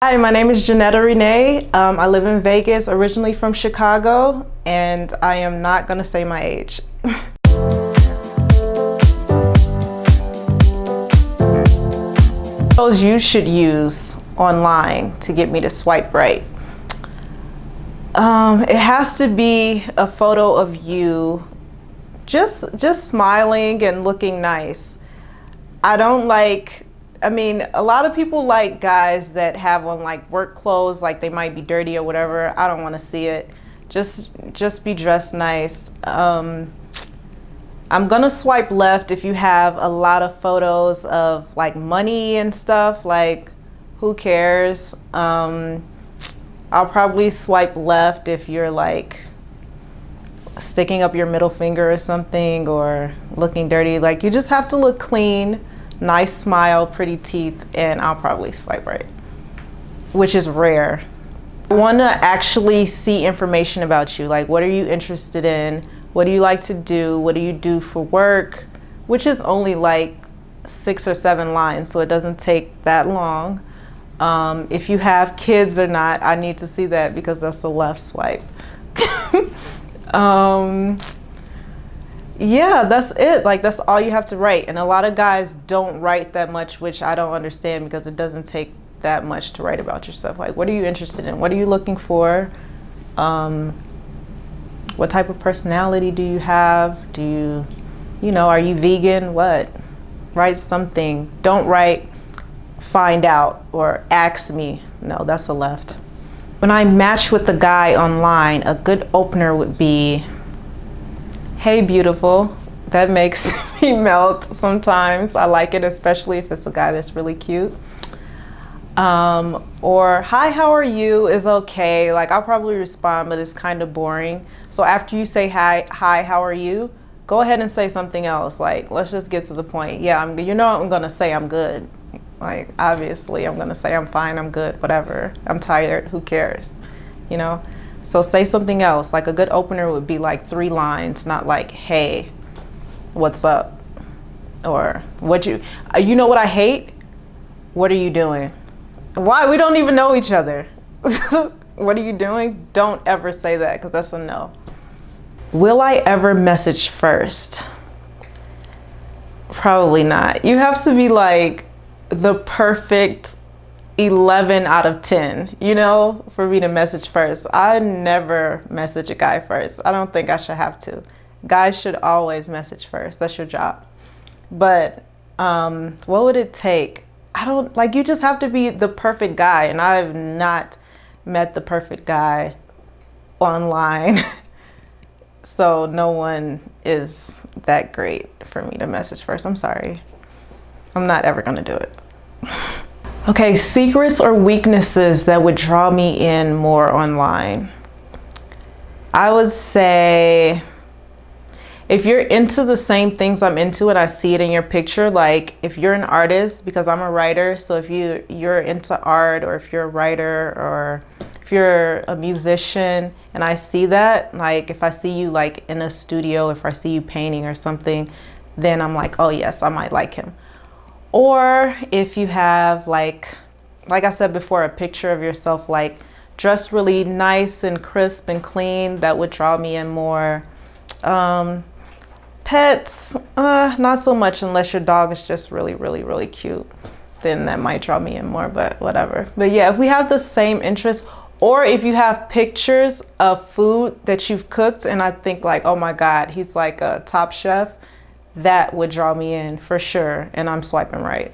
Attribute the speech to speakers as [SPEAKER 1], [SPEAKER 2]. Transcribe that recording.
[SPEAKER 1] Hi, my name is Janetta Renee. I live in Vegas, originally from Chicago, and I am not going to say my age. Those you should use online to get me to swipe right. It has to be a photo of you just smiling and looking nice. I don't like, a lot of people like guys that have on like work clothes, like they might be dirty or whatever. I don't want to see it. Just be dressed nice. I'm gonna swipe left if you have a lot of photos of like money and stuff. Like, who cares? I'll probably swipe left if you're like sticking up your middle finger or something, or looking dirty. Like, you just have to look clean, nice smile, pretty teeth, and I'll probably swipe right, which is rare. I want to actually see information about you. Like, what are you interested in? What do you like to do? What do you do for work? Which is only like 6 or 7 lines, so it doesn't take that long. If you have kids or not, I need to see that because that's the left swipe. Yeah, that's it. Like, that's all you have to write. And a lot of guys don't write that much, which I don't understand because it doesn't take that much to write about yourself. Like, what are you interested in? What are you looking for? What type of personality do you have? Are you vegan? What? Write something. Don't write find out or ask me. No, that's a left. When I match with the guy online, a good opener would be, "Hey, beautiful." That makes me melt sometimes. I like it, especially if it's a guy that's really cute. Or "Hi, how are you?" is okay. Like, I'll probably respond, but it's kind of boring. So after you say hi, how are you? Go ahead and say something else. Like, let's just get to the point. Yeah, I'm gonna say I'm good. Like, obviously, I'm gonna say I'm fine, I'm good, whatever. I'm tired, who cares? So say something else. Like, a good opener would be like 3 lines, not like, "Hey, what's up?" Or you know what I hate? "What are you doing?" Why? We don't even know each other. "What are you doing?" Don't ever say that, because that's a no. Will I ever message first? Probably not. You have to be like the perfect 11 out of 10, for me to message first. I never message a guy first. I don't think I should have to. Guys should always message first. That's your job. But what would it take? You just have to be the perfect guy, and I've not met the perfect guy online. So no one is that great for me to message first. I'm sorry. I'm not ever gonna do it. Okay, secrets or weaknesses that would draw me in more online. I would say, if you're into the same things I'm into and I see it in your picture, like if you're an artist, because I'm a writer, so if you're into art, or if you're a writer, or if you're a musician and I see that, like if I see you like in a studio, if I see you painting or something, then I'm like, oh yes, I might like him. Or if you have like I said before, a picture of yourself like dressed really nice and crisp and clean, that would draw me in more. Pets, not so much, unless your dog is just really, really, really cute. Then that might draw me in more, but whatever. But yeah, if we have the same interests, or if you have pictures of food that you've cooked and I think like, oh my God, he's like a top chef, that would draw me in for sure, and I'm swiping right.